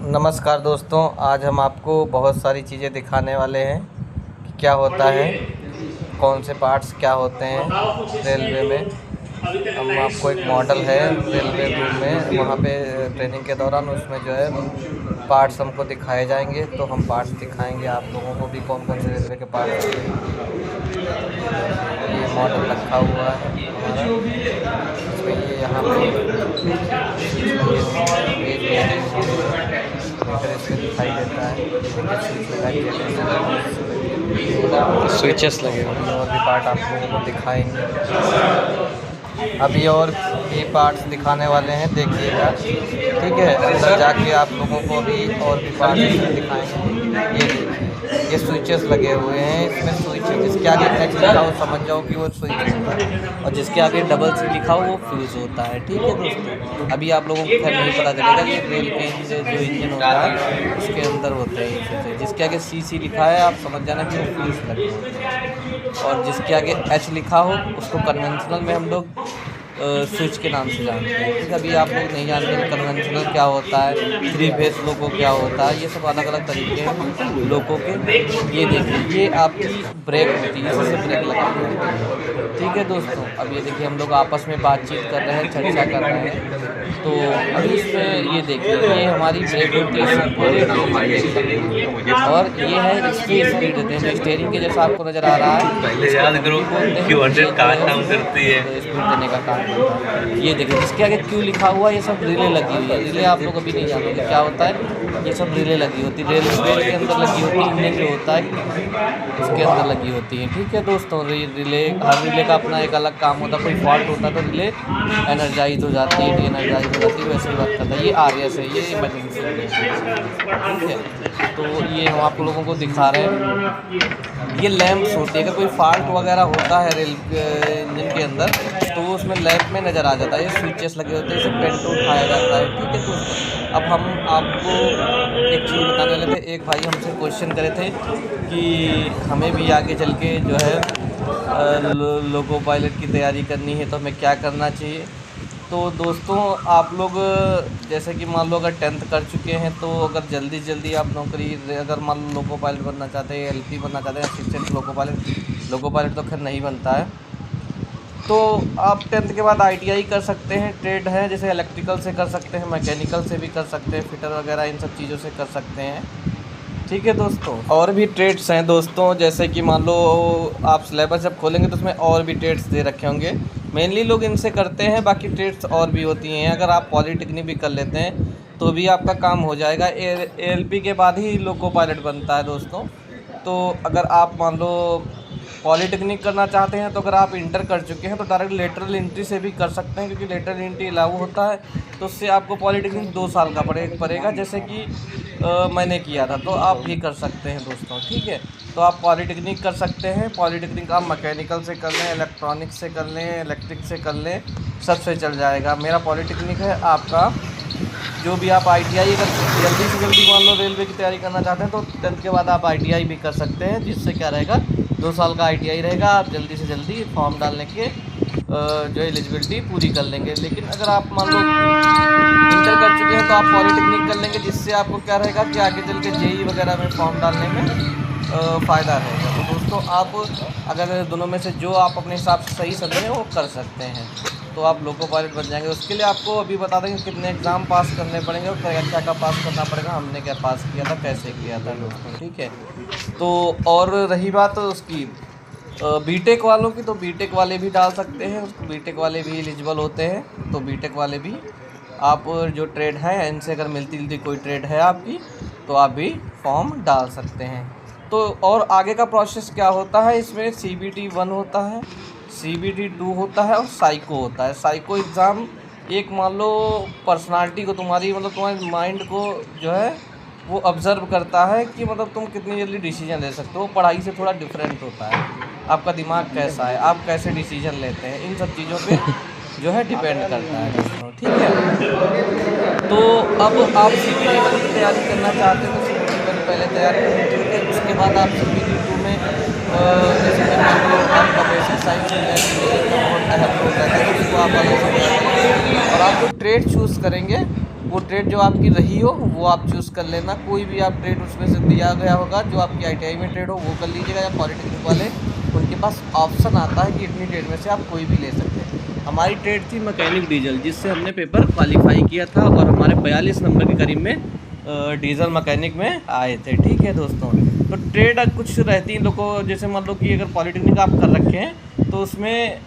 नमस्कार दोस्तों, आज हम आपको बहुत सारी चीज़ें दिखाने वाले हैं कि क्या होता है, कौन से पार्ट्स क्या होते हैं रेलवे में। हम आपको एक मॉडल है रेलवे रूम में, वहाँ पे ट्रेनिंग के दौरान उसमें जो है पार्ट्स हमको दिखाए जाएंगे, तो हम पार्ट्स दिखाएंगे आप लोगों को भी कौन कौन से रेलवे के पार्ट्स होते हैं। ये मॉडल रखा हुआ है हमारा, इसमें ये यहाँ पे इसमें दिखाई देता है, स्विचेस लगे हुए हैं। और भी पार्ट आप लोगों को दिखाएंगे। अभी और भी पार्ट्स दिखाने वाले हैं, देखिएगा, ठीक है। अंदर जाके आप लोगों को भी और भी पार्ट्स दिखाएंगे। ये देखिए, ये स्विचेस लगे हुए हैं, इसमें स्विच जिसके आगे एच लिखा हो समझ जाओ कि वो स्विच होता है, और जिसके आगे डबल सी लिखा हो वो फ्यूज़ होता है, ठीक है दोस्तों। अभी आप लोगों को खैर नहीं पता चलेगा कि रेल के जो इंजन होता है उसके अंदर होते हैं ये स्विच। जिसके आगे सी लिखा है आप समझ जाना कि वो फ्यूज़ लगे होते हैं, और जिसके आगे एच लिखा हो उसको कन्वेंशनल में हम लोग स्विच के नाम से जानते हैं, ठीक है। अभी आप लोग नहीं जानते कन्वेंशनल क्या होता है, 3 फेस लोको क्या होता है, ये सब अलग अलग तरीके हैं लोको के। ये देखिए, ये आपकी ब्रेक होती है, इससे ब्रेक लगानी होती है, ठीक है दोस्तों। अब ये देखिए, हम लोग आपस में बातचीत कर रहे हैं, चर्चा कर रहे हैं, तो अभी इसमें ये देखिए, ये हमारी ब्रेक होती है, और ये है इसकी स्पीड देते हैं, स्टीयरिंग के जैसा आपको नज़र आ रहा है। पहले याद करो Q100 कहाँ काम करती है, स्पीड देने का काम। ये देखिए, जिसके आगे क्यू लिखा हुआ है ये सब रिले लगी हुई है। रिले आप लोग अभी नहीं जानोगे क्या होता है, ये सब रिले लगी होती है, रेल के अंदर लगी होती है, इंजन जो होता है उसके अंदर लगी होती है, ठीक है दोस्तों। रिले, हर रिले का अपना एक अलग काम होता है। कोई फॉल्ट होता है तो रिले एनर्जाइज हो जाती है, डी एनर्जाइज हो जाती है, वैसे ही बात करता है। ये RS है, ये इमरजेंसी रिले, ठीक है। तो ये हम आप लोगों को दिखा रहे हैं, ये लैंप्स होती है। अगर कोई फॉल्ट वगैरह होता है रेल इंजन के अंदर तो वो उसमें लैंप में नज़र आ जाता है। ये स्विचेस लगे होते हैं, इसे पेंट उठाया जाता है, ठीक है दोस्तों। अब हम आपको एक चीज़ बताने वाले थे। एक भाई हमसे क्वेश्चन करे थे कि हमें भी आगे चल के जो है लोको पायलट की तैयारी करनी है तो हमें क्या करना चाहिए। तो दोस्तों, आप लोग जैसे कि मान लो अगर 10th कर चुके हैं तो अगर जल्दी आप नौकरी, अगर मान लो लोको पायलट बनना चाहते हैं, LP बनना चाहते हैं, असिस्टेंट लोको पायलट तो खैर नहीं बनता है, तो आप 10th के बाद ITI कर सकते हैं। ट्रेड है, जैसे इलेक्ट्रिकल से कर सकते हैं, मैकेनिकल से भी कर सकते हैं, फिटर वगैरह इन सब चीज़ों से कर सकते हैं, ठीक है दोस्तों। और भी ट्रेड्स हैं दोस्तों, जैसे कि मान लो आप सिलेबस जब खोलेंगे तो उसमें और भी ट्रेड्स दे रखे होंगे। मेनली लोग इनसे करते हैं, बाकी ट्रेड्स और भी होती हैं। अगर आप पॉलीटेक्निक भी कर लेते हैं तो भी आपका काम हो जाएगा। ALP के बाद ही लोको पायलट बनता है दोस्तों। तो अगर आप मान लो पॉलीटेक्निक करना चाहते हैं तो अगर आप इंटर कर चुके हैं तो डायरेक्ट लेटरल एंट्री से भी कर सकते हैं, क्योंकि लेटरल एंट्री लागू होता है तो उससे आपको पॉलीटेक्निक 2 साल का पड़ेगा, जैसे कि मैंने किया था। तो आप भी कर सकते हैं दोस्तों, ठीक है। तो आप पॉलीटेक्निक कर सकते हैं। पॉलीटेक्निक आप मैकेनिकल से कर लें, इलेक्ट्रॉनिक से कर लें, इलेक्ट्रिक से कर लें, सबसे चल जाएगा। मेरा पॉलीटेक्निक है, आपका जो भी आप ITI अगर जल्दी से जल्दी मान लो रेलवे की तैयारी करना चाहते हैं तो 10th के बाद आप ITI भी कर सकते हैं, जिससे क्या रहेगा 2 साल का ITI रहेगा। आप जल्दी से जल्दी फॉर्म डालने के जो एलिजिबिलिटी पूरी कर लेंगे। लेकिन अगर आप मान लो इंटर कर चुके हैं तो आप पॉलीटेक्निक कर लेंगे, जिससे आपको क्या रहेगा कि आगे चल के JEE वगैरह में फॉर्म डालने में फ़ायदा रहेगा। तो दोस्तों, आप अगर दोनों में से जो आप अपने हिसाब से सही समझें वो कर सकते हैं, तो आप लोको पायलट बन जाएंगे। उसके लिए आपको अभी बता देंगे कितने एग्ज़ाम पास करने पड़ेंगे और क्या क्या पास करना पड़ेगा, हमने क्या पास किया था, कैसे किया था दोस्तों, ठीक है। तो और रही बात उसकी बीटेक वालों की, तो बीटेक वाले भी डाल सकते हैं, बीटेक वाले भी एलिजिबल होते हैं। तो बीटेक वाले भी आप जो ट्रेड है इनसे अगर मिलती जुलती कोई ट्रेड है आपकी तो आप भी फॉर्म डाल सकते हैं। तो और आगे का प्रोसेस क्या होता है, इसमें CBT 1 होता है, CBT 2 होता है और साइको होता है। साइको एग्ज़ाम एक मान लो पर्सनालिटी को, तुम्हारी मतलब तुम्हारे माइंड को जो है वो ऑब्ज़र्व करता है कि मतलब तुम कितनी जल्दी डिसीजन ले सकते हो। पढ़ाई से थोड़ा डिफरेंट होता है, आपका दिमाग कैसा है, आप कैसे डिसीजन लेते हैं, इन सब चीज़ों पे जो है डिपेंड करता है दोस्तों, ठीक है। तो अब आप CBT 1 की तैयारी करना चाहते हैं तो CBT 1 पहले तैयार करें, ठीक है। उसके बाद आप CBT 2 में जैसे कि मान लो आपका बेसिक साइंस बहुत अहम होता है, उसको आप अलग से और आप जो ट्रेड चूज़ करेंगे वो ट्रेड जो आपकी रही हो वो आप चूज़ कर लेना। कोई भी आप ट्रेड उसमें से दिया गया होगा जो आपकी ITI में ट्रेड हो वो कर लीजिएगा, या पॉलिटेक्निक वाले उनके पास ऑप्शन आता है कि इतनी ट्रेड में से आप कोई भी ले सकते हैं। हमारी ट्रेड थी मैकेनिक डीजल, जिससे हमने पेपर क्वालिफाई किया था और हमारे 42 नंबर के करीब में डीजल मैकेनिक में आए थे। ठीक है दोस्तों, तो ट्रेड कुछ रहती है लोगों को, जैसे मान लो कि अगर पॉलिटेक्निक आप कर रखे हैं तो उसमें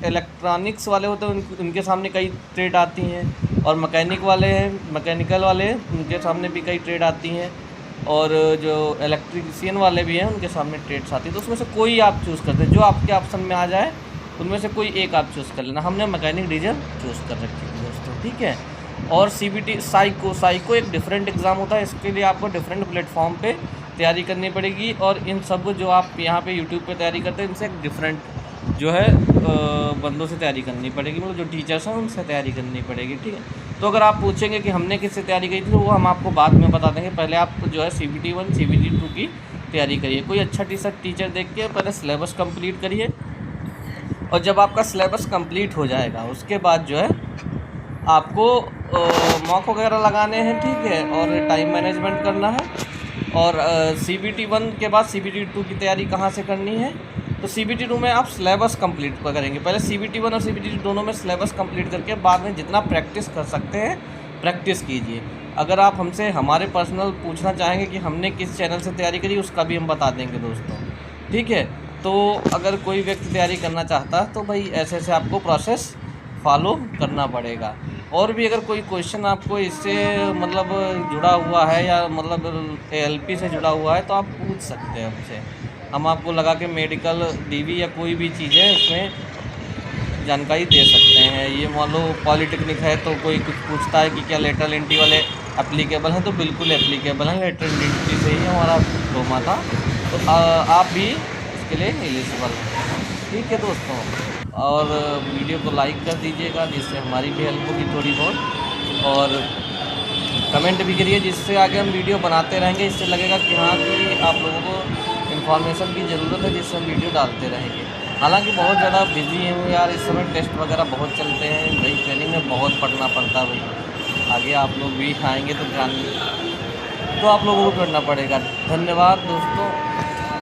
इलेक्ट्रॉनिक्स वाले होते हैं, उनके सामने कई ट्रेड आती हैं, और मैकेनिक वाले हैं, मैकेनिकल वाले उनके सामने भी कई ट्रेड आती हैं, और जो इलेक्ट्रीशियन वाले भी हैं उनके सामने ट्रेड्स आती हैं। तो उसमें से कोई आप चूज़ करते हैं, जो आपके ऑप्शन में आ जाए उनमें से कोई एक आप चूज़ कर लेना। हमने मैकेनिक डीजल चूज़ कर रखी थी दोस्तों। ठीक है, और CBT साइको एक डिफरेंट एग्ज़ाम होता है, इसके लिए आपको डिफरेंट प्लेटफॉर्म पे तैयारी करनी पड़ेगी, और इन सब जो आप यहाँ पे यूट्यूब पे तैयारी करते हैं इनसे एक डिफरेंट जो है बंदों से तैयारी करनी पड़ेगी, मतलब जो टीचर्स हैं उनसे तैयारी करनी पड़ेगी। ठीक है, तो अगर आप पूछेंगे कि हमने किससे तैयारी की थी तो वो हम आपको बाद में बता देंगे। पहले आप जो है CBT 1 CBT 2 की तैयारी करिए। कोई अच्छा टीचर देख के पहले सिलेबस कंप्लीट करिए, और जब आपका सिलेबस कंप्लीट हो जाएगा उसके बाद जो है आपको मॉक वगैरह लगाने हैं। ठीक है, और टाइम मैनेजमेंट करना है। और CBT 1 के बाद CBT 2 की तैयारी कहाँ से करनी है, तो CBT 2 में आप सिलेबस कंप्लीट करेंगे। पहले CBT 1 और CBT 2 दोनों में सिलेबस कंप्लीट करके बाद में जितना प्रैक्टिस कर सकते हैं प्रैक्टिस कीजिए। अगर आप हमसे हमारे पर्सनल पूछना चाहेंगे कि हमने किस चैनल से तैयारी करी, उसका भी हम बता देंगे दोस्तों। ठीक है, तो अगर कोई व्यक्ति तैयारी करना चाहता है तो भाई ऐसे ऐसे आपको प्रोसेस फॉलो करना पड़ेगा। और भी अगर कोई क्वेश्चन आपको इससे मतलब जुड़ा हुआ है, या मतलब ALP से जुड़ा हुआ है, तो आप पूछ सकते हैं हमसे। हम आपको लगा के मेडिकल DV या कोई भी चीज़ है उसमें जानकारी दे सकते हैं। ये मान लो पॉलिटेक्निक है तो कोई कुछ पूछता है कि क्या लेटरल एंट्री वाले एप्लीकेबल हैं, तो बिल्कुल एप्लीकेबल हैं। लेटरल एंट्री से ही हमारा डिप्लोमा था, तो आप भी इसके लिए एलिजिबल हैं। ठीक है दोस्तों, और वीडियो को लाइक कर दीजिएगा जिससे हमारी भी हेल्प होगी थोड़ी बहुत, और कमेंट भी करिए जिससे आगे हम वीडियो बनाते रहेंगे। इससे लगेगा कि हाँ कि आप लोगों को इन्फॉर्मेशन की ज़रूरत है, जिससे हम वीडियो डालते रहेंगे। हालांकि बहुत ज़्यादा बिजी हूँ यार, इस समय टेस्ट वगैरह बहुत चलते हैं भाई, ट्रेनिंग में बहुत पढ़ना पड़ता है भाई। आगे आप लोग भी आएँगे तो ध्यान तो आप लोगों को करना पड़ेगा। धन्यवाद दोस्तों।